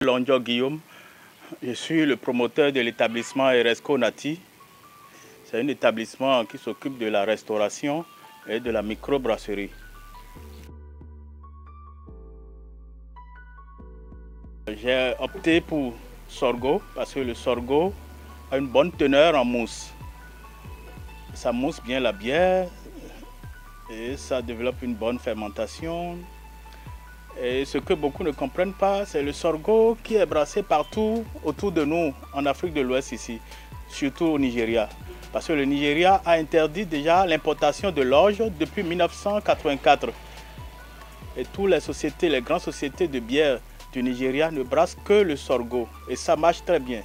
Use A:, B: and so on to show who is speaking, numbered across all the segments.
A: Londio Guillaume, je suis le promoteur de l'établissement Eresco Nati. C'est un établissement qui s'occupe de la restauration et de la microbrasserie. J'ai opté pour sorgho parce que le sorgho a une bonne teneur en mousse. Ça mousse bien la bière et ça développe une bonne fermentation. Et ce que beaucoup ne comprennent pas, c'est le sorgho qui est brassé partout autour de nous, en Afrique de l'Ouest ici, surtout au Nigeria. Parce que le Nigeria a interdit déjà l'importation de l'orge depuis 1984. Et toutes les sociétés, les grandes sociétés de bière du Nigeria ne brassent que le sorgho. Et ça marche très bien.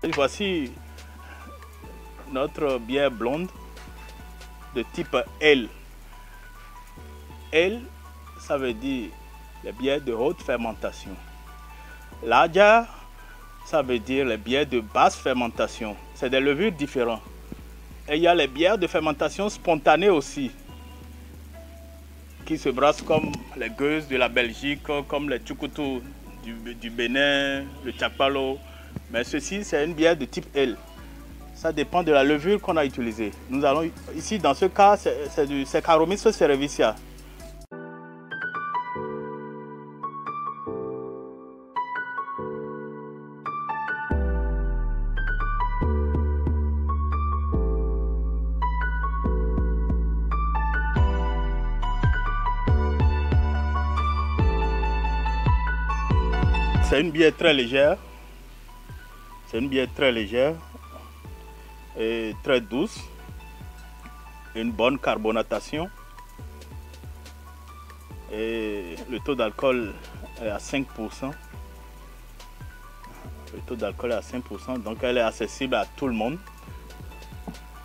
A: Et voici notre bière blonde de type L. L, ça veut dire les bières de haute fermentation. Lager, ça veut dire les bières de basse fermentation. C'est des levures différents. Et il y a les bières de fermentation spontanée aussi, qui se brassent comme les gueuses de la Belgique, comme les tchoukoutou du Bénin, le tchakpalo. Mais ceci, c'est une bière de type L. Ça dépend de la levure qu'on a utilisée. Nous allons ici, dans ce cas, c'est du Saccharomyces cerevisiae. C'est une bière très légère. C'est une bière très légère et très douce. Une bonne carbonatation. Et le taux d'alcool est à 5%. Le taux d'alcool est à 5%, donc elle est accessible à tout le monde.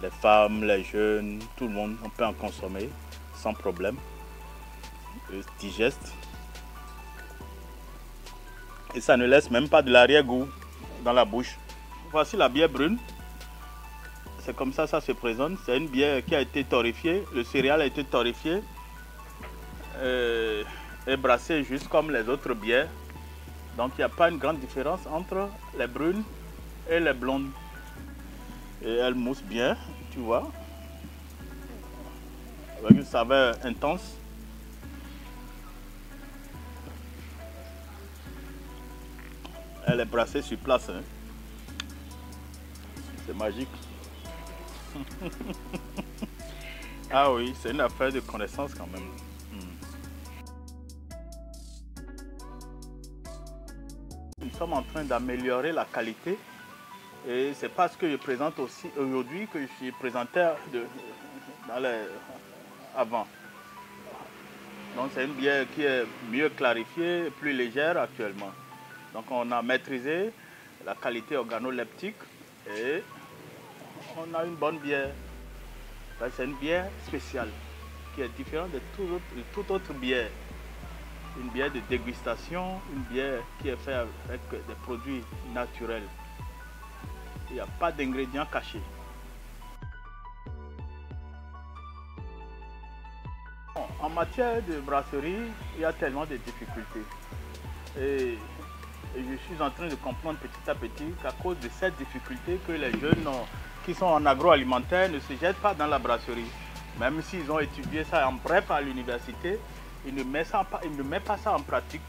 A: Les femmes, les jeunes, tout le monde, on peut en consommer sans problème. Digeste. Et ça ne laisse même pas de l'arrière-goût dans la bouche. Voici la bière brune. C'est comme ça se présente. C'est une bière qui a été torréfiée. Le céréal a été torréfié et brassé juste comme les autres bières. Donc il n'y a pas une grande différence entre les brunes et les blondes. Et elle mousse bien, tu vois. Avec une saveur intense. Elle est brassée sur place. Hein. C'est magique. Ah oui, c'est une affaire de connaissance quand même. Nous sommes en train d'améliorer la qualité. Et c'est parce que je présente aussi aujourd'hui que je suis présenteur avant. Donc c'est une bière qui est mieux clarifiée, plus légère actuellement. Donc on a maîtrisé la qualité organoleptique et on a une bonne bière. C'est une bière spéciale qui est différente de toute autre bière. Une bière de dégustation, une bière qui est faite avec des produits naturels. Il n'y a pas d'ingrédients cachés. En matière de brasserie, il y a tellement de difficultés. Et je suis en train de comprendre petit à petit qu'à cause de cette difficulté que les jeunes qui sont en agroalimentaire ne se jettent pas dans la brasserie. Même s'ils ont étudié ça en bref à l'université, ils ne mettent pas ça en pratique.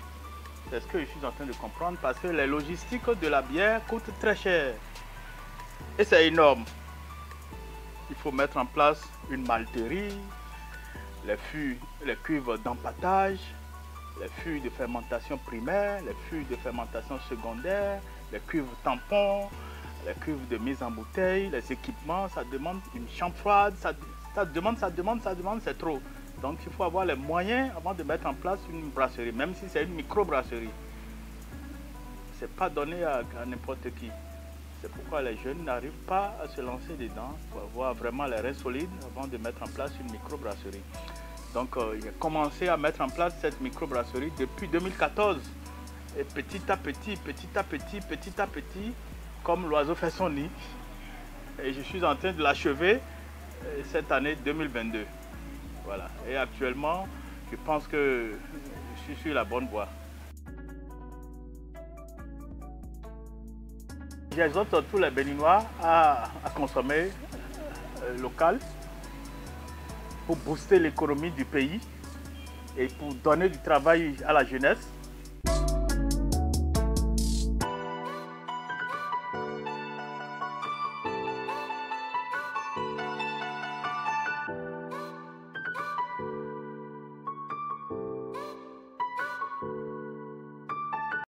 A: C'est ce que je suis en train de comprendre parce que les logistiques de la bière coûtent très cher. Et c'est énorme. Il faut mettre en place une malterie, les cuves d'empâtage, les fûts de fermentation primaire, les fûts de fermentation secondaire, les cuves tampons, les cuves de mise en bouteille, les équipements, ça demande une chambre froide, ça demande, c'est trop. Donc il faut avoir les moyens avant de mettre en place une brasserie, même si c'est une micro-brasserie. Ce n'est pas donné à n'importe qui. C'est pourquoi les jeunes n'arrivent pas à se lancer dedans. Il faut avoir vraiment les reins solides avant de mettre en place une micro-brasserie. Donc j'ai commencé à mettre en place cette microbrasserie depuis 2014. Et petit à petit, comme l'oiseau fait son nid, et je suis en train de l'achever cette année 2022. Voilà. Et actuellement, je pense que je suis sur la bonne voie. J'exhorte tous les Béninois à consommer local pour booster l'économie du pays et pour donner du travail à la jeunesse.